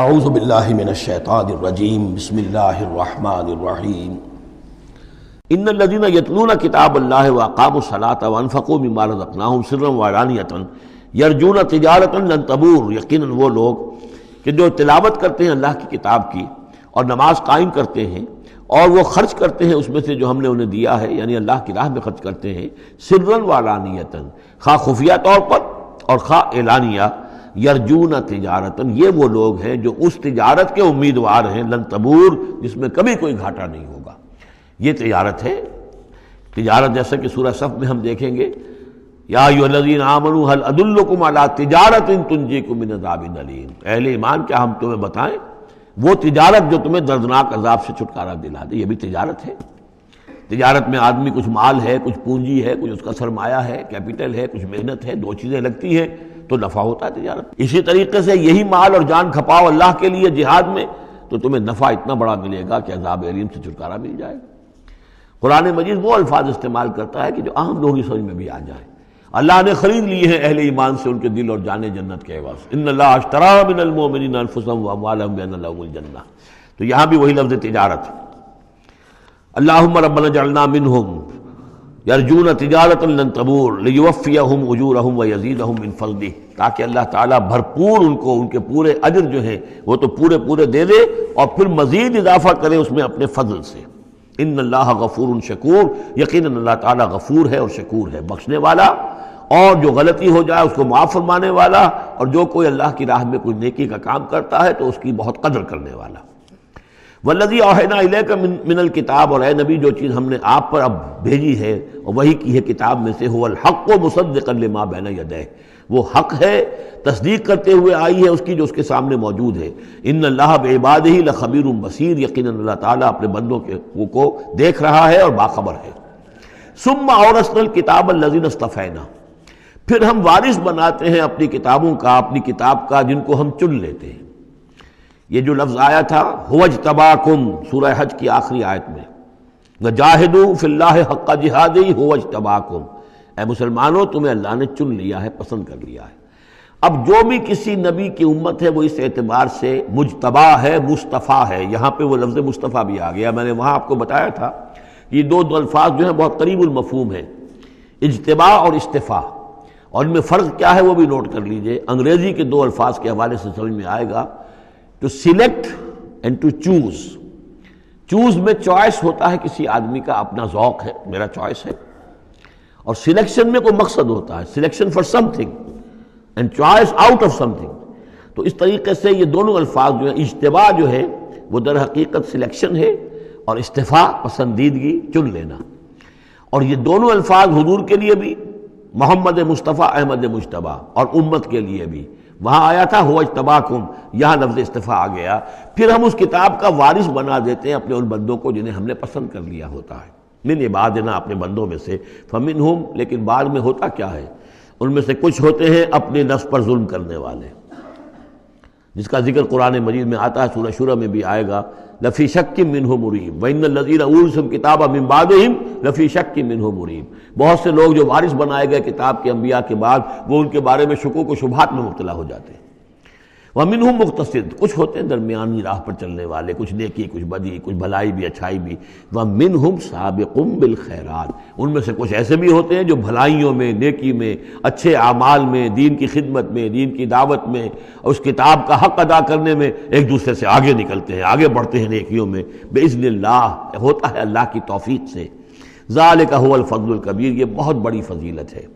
اعوذ باللہ من الشیطان الرجیم بسم اللہ الرحمن الرحیم ان الذین یتلون کتاب اللہ واقاموا الصلاۃ وانفقوا مما رزقناہم سرا وعلانیۃ یرجون تجارۃ لن تبور، یقیناً وہ لوگ کہ جو تلاوت کرتے ہیں اللہ کی کتاب کی اور نماز قائم کرتے ہیں اور وہ خرچ کرتے ہیں اس میں سے جو ہم نے انہیں دیا ہے، یعنی اللہ کی راہ میں خرچ کرتے ہیں، سرا وعلانیۃ، خواہ خفیہ طور پر اور خواہ اعلانیہ، یرجون تجارتاً، یہ وہ لوگ ہیں جو اس تجارت کے امیدوار ہیں، لن تبور، جس میں کبھی کوئی گھاٹا نہیں ہوگا۔ یہ تجارت ہے، تجارت جیسا کہ سورہ صف میں ہم دیکھیں گے، یا ایھا الذین آمنوا هل ادلکم علی تجارۃ تنجیکم من عذاب الیم، اہل ایمان کیا ہم تمہیں بتائیں وہ تجارت جو تمہیں دردناک عذاب سے چھٹکارا دلا دے۔ یہ بھی تجارت ہے۔ تجارت میں آدمی کچھ مال ہے، کچھ پونجی ہے، کچھ اس کا سرمایہ ہے، کیپٹل ہے، کچھ محنت ہے، دو چیزیں لگتی ہیں تو نفع ہوتا ہے تجارت۔ اسی طریقے سے یہی مال اور جان کھپاؤ اللہ کے لیے جہاد میں تو تمہیں نفع اتنا بڑا ملے گا کہ عذاب الیم سے چھٹکارا مل جائے گا۔ قرآن مجید وہ الفاظ استعمال کرتا ہے کہ جو عام لوگوں کی سمجھ میں بھی آ جائیں۔ اللہ نے خرید لیے ہیں اہل ایمان سے ان کے دل اور جانیں جنت کے عوض، ان اللہ اشتری من المؤمنین انفسهم واموالهم بان لهم الجنہ، تو یہاں بھی وہی لفظ تجارت۔ اللہم ربنا اجعلنا منہم یرجون تجارۃ لن تبور لیوفیہم اجورہم ویزیدہم من فضلہ، تاکہ اللہ تعالیٰ بھرپور ان کو ان کے پورے اجر جو ہیں وہ تو پورے دے دے اور پھر مزید اضافہ کرے اس میں اپنے فضل سے۔ ان اللہ غفور شکور، یقیناً اللہ تعالیٰ غفور ہے اور شکور ہے، بخشنے والا اور جو غلطی ہو جائے اس کو معاف فرمانے والا، اور جو کوئی اللہ کی راہ میں کوئی نیکی کا کام کرتا ہے تو اس کی بہت قدر کرنے والا۔ والذی اوحینا الیک من الکتاب، اور اے نبی جو چیز ہم نے آپ پر اب بھیجی ہے اور وہی کی ہے کتاب میں سے، هو الحق مصدقا لما بین یدیہ، وہ حق ہے تصدیق کرتے ہوئے آئی ہے اس کی جو اس کے سامنے موجود ہے۔ ان اللہ بعبادہ لخبیر بصیر، یقیناً اللہ تعالیٰ اپنے بندوں کو دیکھ رہا ہے اور باخبر ہے۔ ثم اورثنا الکتاب الذین اصطفینا، پھر ہم وارث بناتے ہیں اپنی کتابوں کا، اپنی کتاب کا جن کو ہم چن لیتے ہیں۔ یہ جو لفظ آیا تھا هو اجتباکم، سورہ حج کی آخری آیت میں، وجاہدوا فی اللہ حق جہادہ هو اجتباکم، اے مسلمانوں تمہیں اللہ نے چن لیا ہے، پسند کر لیا ہے۔ اب جو بھی کسی نبی کی امت ہے وہ اس اعتبار سے مجتبی ہے، مصطفیٰ ہے۔ یہاں پہ وہ لفظ مصطفیٰ بھی آ گیا، میں نے وہاں آپ کو بتایا تھا یہ دو الفاظ جو ہیں بہت قریب المفہوم ہیں، اجتباء اور اصطفاء، اور ان میں فرق کیا ہے وہ بھی نوٹ کر لیجئے۔ انگریزی کے دو الفاظ کے حوالے سے سمجھ میں آئے گا، to select and to choose. Choose میں چوائس ہوتا ہے کسی آدمی کا، اپنا ذوق ہے، میرا چوائس ہے، اور سلیکشن میں کوئی مقصد ہوتا ہے، selection for some thing and choice out of some thing. تو اس طریقے سے یہ دونوں الفاظ جو ہیں، اجتباء جو ہے وہ در حقیقت سلیکشن ہے، اور اصطفاء پسندیدگی، چن لینا۔ اور یہ دونوں الفاظ حضور کے لیے بھی، محمد مصطفیٰ احمد مجتبیٰ، اور امت کے لیے بھی، وہاں آیا تھا هو اجتباکم، یہاں لفظ اصطفاء آ گیا۔ پھر ہم اس کتاب کا وارث بنا دیتے ہیں اپنے ان بندوں کو جنہیں ہم نے پسند کر لیا ہوتا ہے، من عبادنا، اپنے بندوں میں سے، فمنہم، لیکن بعد میں ہوتا کیا ہے، ان میں سے کچھ ہوتے ہیں اپنے نفس پر ظلم کرنے والے، جس کا ذکر قرآن مجید میں آتا ہے، سورہ شورى میں بھی آئے گا، لفی شک منہ مریب وان الذین اورثوا الکتاب من بعدہم لفی شک منہ مریب، بہت سے لوگ جو وارث بنائے گئے کتاب کے انبیاء کے بعد وہ ان کے بارے میں شکوک و شبہات میں مبتلا ہو جاتے ہیں۔ ومنہم مقتصد، کچھ ہوتے ہیں درمیانی راہ پر چلنے والے، کچھ نیکی کچھ بدی، کچھ بھلائی بھی اچھائی بھی۔ ومنہم سابق بالخیرات، ان میں سے کچھ ایسے بھی ہوتے ہیں جو بھلائیوں میں، نیکی میں، اچھے اعمال میں، دین کی خدمت میں، دین کی دعوت میں، اور اس کتاب کا حق ادا کرنے میں ایک دوسرے سے آگے نکلتے ہیں، آگے بڑھتے ہیں نیکیوں میں، باذن اللہ، ہوتا ہے اللہ کی توفیق سے۔ ذالک هو الفضل الکبیر، یہ بہت بڑی فضیلت ہے۔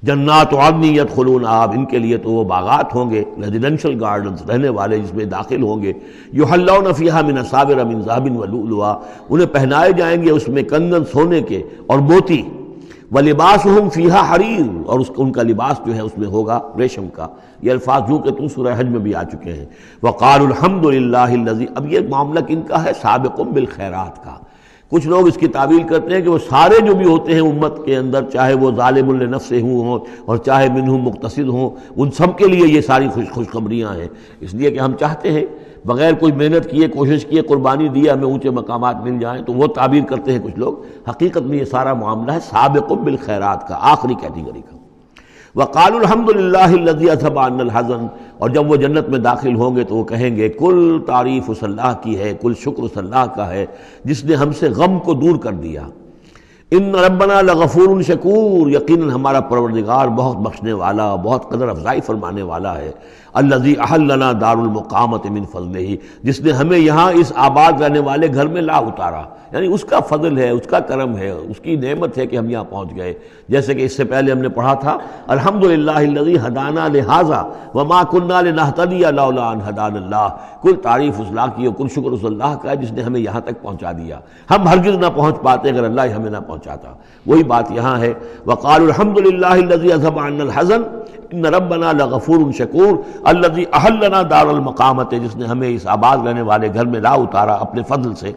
جنات عدن یدخلونہا، ان کے لیے تو وہ باغات ہوں گے، ریزیڈینشل گارڈنز، رہنے والے جس میں داخل ہوں گے، یحلون فیہا من اساور من ذہب ولؤلؤا، انہیں پہنائے جائیں گے اس میں کنگن سونے کے اور موتی، ولباسہم فیہا حریر، اور ان کا لباس جو ہے اس میں ہوگا ریشم کا۔ یہ الفاظ جو کہ تم سورہ حج میں بھی آ چکے ہیں۔ وقالوا الحمد للہ الذی، اب یہ معاملہ کن کا ہے، سابق بالخیرات کا۔ کچھ لوگ اس کی تعویل کرتے ہیں کہ وہ سارے جو بھی ہوتے ہیں امت کے اندر، چاہے وہ ظالم لنفسہ ہوں اور چاہے منہم مقتصد ہوں، ان سب کے لیے یہ ساری خوشخبریاں ہیں، اس لیے کہ ہم چاہتے ہیں بغیر کوئی محنت کیے، کوشش کیے، قربانی دیے ہمیں اونچے مقامات مل جائیں، تو وہ تعبیر کرتے ہیں کچھ لوگ۔ حقیقت میں یہ سارا معاملہ ہے سابق بالخیرات کا، آخری کیٹیگری کا۔ وقالوا الحمد للہ الذی اذھب عنا الحزن، اور جب وہ جنت میں داخل ہوں گے تو وہ کہیں گے کل تعریف اس اللہ کی ہے، کل شکر اس اللہ کا ہے جس نے ہم سے غم کو دور کر دیا۔ ان ربنا لغفور شکور، یقیناً ہمارا پروردگار بہت بخشنے والا، بہت قدر افزائی فرمانے والا ہے۔ الذی احلنا دار المقامۃ من فضلہ، جس نے ہمیں یہاں اس آباد رہنے والے گھر میں لا اتارا، یعنی اس کا فضل ہے، اس کا کرم ہے، اس کی نعمت ہے کہ ہم یہاں پہنچ گئے۔ جیسے کہ اس سے پہلے ہم نے پڑھا تھا الحمدللہ الذی ہدانا لہذا وما کنا لنہتدی لولا ان ہدانا اللہ، کل تعریف اس اللہ کی اور کل شکر اس اللہ کا ہے جس نے ہمیں یہاں تک پہنچا دیا، ہم ہرگز نہ پہنچ پاتے اگر اللہ ہی ہمیں نہ پہنچاتا۔ وہی بات یہاں ہے، وقالوا الحمدللہ الذی اذھب عنا الحزن ان ربنا لغفور شکور الذی احلنا دار المقامۃ، جس نے ہمیں اس آباد رہنے والے گھر میں لا اتارا اپنے فضل سے۔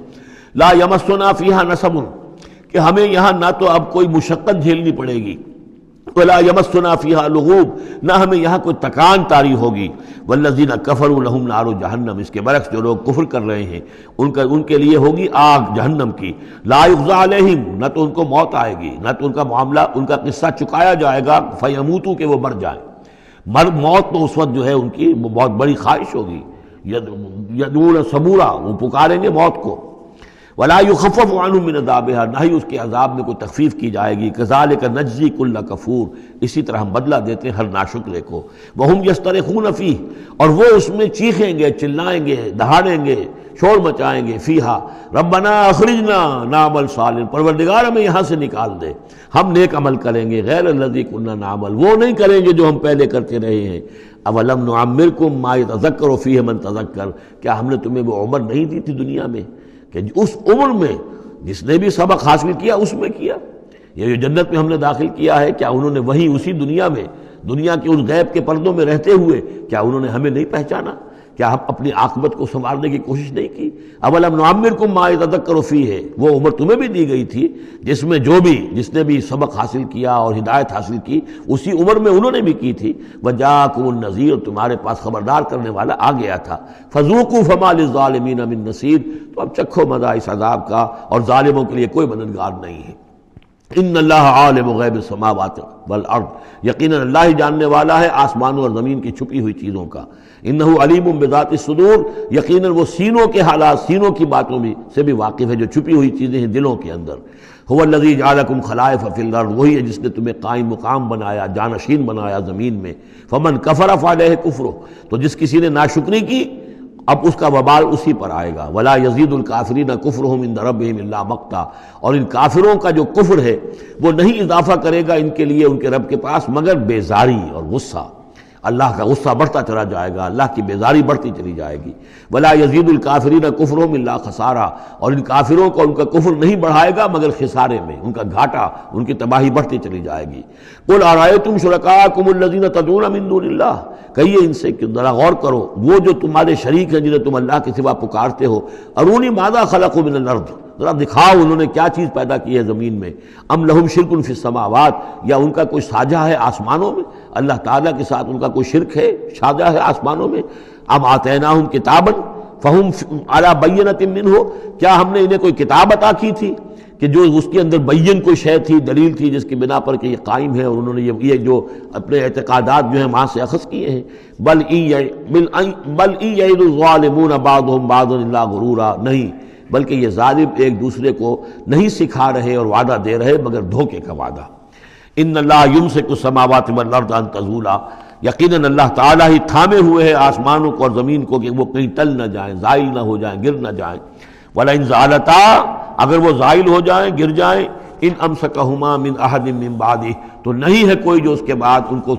لا یمسنا فیہا نصب، کہ ہمیں یہاں نہ تو اب کوئی مشقت جھیلنی پڑے گی، ولا یمسنا فیہا لغوب، نہ ہمیں یہاں کوئی تکان طاری ہوگی۔ والذین کفروا لہم نار جہنم، اس کے برعکس جو لوگ کفر کر رہے ہیں ان کے لیے ہوگی آگ جہنم کی۔ لا یقضی علیہم، نہ تو ان کو موت آئے گی، نہ تو ان کا معاملہ، ان کا قصہ چکایا جائے گا، فیموتوا، کہ وہ مر جائیں۔ موت تو اس وقت جو ہے ان کی بہت بڑی خواہش ہوگی، یدعون ثبورا، وہ پکاریں گے موت کو۔ ولا یخفف عنہم من عذابہا، نہ ہی اس کے عذاب میں کوئی تخفیف کی جائے گی۔ کذالک نجزی کل کفور، اسی طرح ہم بدلہ دیتے ہیں ہر ناشکرے کو۔ وہم یصطرخون فیہ، اور وہ اس میں چیخیں گے، چلائیں گے، دہاڑیں گے، شور مچائیں گے، فیہا ربنا اخرجنا نعمل صالحا، پروردگار ہمیں یہاں سے نکال دے، ہم نیک عمل کریں گے، غیر الذی کنا نعمل، وہ نہیں کریں گے جو ہم پہلے کرتے رہے ہیں۔ اولم نعمرکم ما یتذکر فیہ من تذکر، کیا ہم نے تمہیں وہ عمر نہیں دی تھی دنیا میں کہ اس عمر میں جس نے بھی سبق حاصل کیا اس میں کیا؟ یہ جو جنت میں ہم نے داخل کیا ہے، کیا انہوں نے وہیں اسی دنیا میں، دنیا کے اس غیب کے پردوں میں رہتے ہوئے کیا انہوں نے ہمیں نہیں پہچانا؟ کیا ہم اپنی عاقبت کو سنوارنے کی کوشش نہیں کی؟ اولم نعمرکم ما یتذکر فیہ، وہ عمر تمہیں بھی دی گئی تھی جس میں جس نے بھی سبق حاصل کیا اور ہدایت حاصل کی اسی عمر میں انہوں نے بھی کی تھی۔ وجاءکم النذیر، تمہارے پاس خبردار کرنے والا آ گیا تھا۔ فذوقوا فما للظالمین من نصیر، تو اب چکھو مزہ اس عذاب کا، اور ظالموں کے لیے کوئی مددگار نہیں ہے۔ ان اللہ عالم غیب السماوات والارض، یقیناً اللہ ہی جاننے والا ہے آسمانوں اور زمین کی چھپی ہوئی چیزوں کا۔ انہ علیم بذات الصدور، یقیناً وہ سینوں کے حالات، سینوں کی باتوں میں سے بھی واقف ہے جو چھپی ہوئی چیزیں ہیں دلوں کے اندر۔ هو الذی جعلکم خلائف فی الارض، وہی ہے جس نے تمہیں قائم مقام بنایا، جانشین بنایا زمین میں۔ فمن کفر فعلیہ کفرہ، تو جس کسی نے ناشکری کی اب اس کا وبال اسی پر آئے گا۔ ولا یزید الکافرین کفرہم عند ربہم الا مقتا، اور ان کافروں کا جو کفر ہے وہ نہیں اضافہ کرے گا ان کے لیے ان کے رب کے پاس مگر بیزاری اور غصہ۔ اللہ کا غصہ بڑھتا چلا جائے گا، اللہ کی بیزاری بڑھتی چلی جائے گی۔ ولا یزید الکافرین کفرہم الا خسارا، اور ان کافروں کو ان کا کفر نہیں بڑھائے گا مگر خسارے میں، ان کا گھاٹا، ان کی تباہی بڑھتی چلی جائے گی۔ قل ارأیتم شرکاءکم الذین تدعون من دون اللہ، کہیے ان سے کہ ذرا غور کرو وہ جو تمہارے شریک ہیں جنہیں تم اللہ کے سوا پکارتے ہو، ارونی ماذا خلقوا من الارض، ذرا دکھاؤ انہوں نے کیا چیز پیدا کی ہے زمین میں۔ ام لہم شرک فی السماوات، یا ان کا کوئی ساجہ ہے آسمانوں میں، اللہ تعالیٰ کے ساتھ ان کا کوئی شرک ہے، ساجہ ہے آسمانوں میں۔ ام آتیناہم کتابا فہم علی بینۃ منہ، کیا ہم نے انہیں کوئی کتاب عطا کی تھی کہ جو اس کے اندر بین کوئی شے تھی، دلیل تھی جس کی بنا پر کہ یہ قائم ہے، اور انہوں نے یہ جو اپنے اعتقادات جو ہیں وہاں سے اخذ کیے ہیں۔ بل ان یعد الظالمون بعضهم بعضا الا غرورا، نہیں بلکہ یہ ظالم ایک دوسرے کو نہیں سکھا رہے اور وعدہ دے رہے مگر دھوکے کا وعدہ۔ ان اللہ یمسک السماوات والارض ان تزولا، یقیناً اللہ تعالیٰ ہی تھامے ہوئے ہے آسمانوں کو اور زمین کو کہ وہ کہیں ٹل نہ جائیں، زائل نہ ہو جائیں، گر نہ جائیں۔ وَلَئِن زَالَتَا، اگر وہ زائل ہو جائیں، گر جائیں، ان امسکہما من احد من بعدہ، تو نہیں ہے کوئی جو اس کے بعد ان کو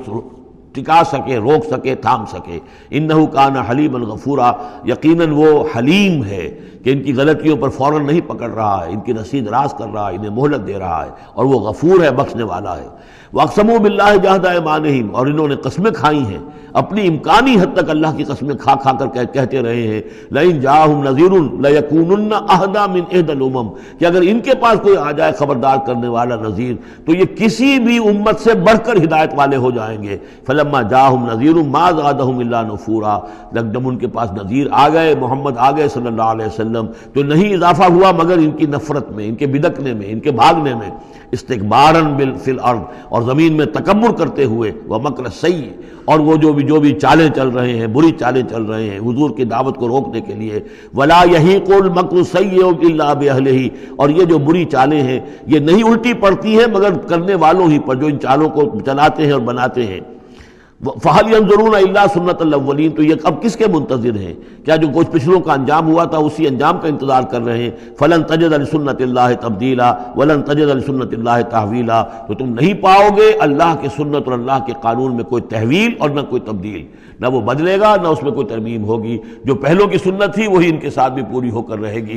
ٹکا سکے، روک سکے، تھام سکے۔ انہ کان حلیما غفورا، یقیناً وہ حلیم ہے کہ ان کی غلطیوں پر فوراً نہیں پکڑ رہا ہے، ان کی رسید راز کر رہا ہے، انہیں مہلت دے رہا ہے، اور وہ غفور ہے، بخشنے والا ہے۔ وَأَقْسَمُوا بِاللَّهِ جَهْدَ أَيْمَانِهِمْ، اور انہوں نے قسمیں کھائی ہیں اپنی امکانی حد تک اللہ کی قسمیں کھا کھا کر کہتے رہے ہیں لَإِن جَاءَهُمْ نَذِيرٌ لَيَكُونُنَّ أَهْدَىٰ مِنْ إِحْدَى الْأُمَمِ، کہ اگر ان کے پاس کوئی آ جائے خبردار کرنے والا نذیر تو یہ کسی بھی امت سے بڑھ کر ہدایت والے ہو جائیں گے۔ فَلَمَّا جَاءَهُمْ نَذِيرٌ مَا زَادَهُمْ إِلَّا نُفُورًا، جب ان کے پاس نذیر آ گئے، محمد آ گئے صلی اللہ علیہ وسلم، تو نہیں اضافہ ہوا مگر ان کی نفرت میں، ان کے بدکنے میں، ان کے بھاگنے میں۔ استکباراً فی الارض، اور زمین میں تکبر کرتے ہوئے، ومکر السیء، اور وہ جو بھی چالیں چل رہے ہیں، بری چالیں چل رہے ہیں حضور کی دعوت کو روکنے کے لیے، ولا یحیق المکر السیء الا باہلہ، اور یہ جو بری چالیں ہیں یہ نہیں الٹی پڑتی ہیں مگر کرنے والوں ہی پر، جو ان چالوں کو چلاتے ہیں اور بناتے ہیں۔ فَهَلْ يَنظُرُونَ إِلَّا سُنَّةَ الْأَوَّلِينَ، تو یہ اب کس کے منتظر ہیں؟ کیا جو کچھ پچھلوں کا انجام ہوا تھا اسی انجام کا انتظار کر رہے ہیں؟ فَلَن تَجِدَ لِسُنَّةِ اللَّهِ تَبْدِيلًا وَلَن تَجِدَ لِسُنَّةِ اللَّهِ تَحْوِيلًا، تو تم نہیں پاؤ گے اللہ کی سنت اور اللہ کے قانون میں کوئی تحویل اور نہ کوئی تبدیل، نہ وہ بدلے گا نہ اس میں کوئی ترمیم ہوگی۔ جو پہلوں کی سنت تھی وہی ان کے ساتھ بھی پوری ہو کر رہے گی۔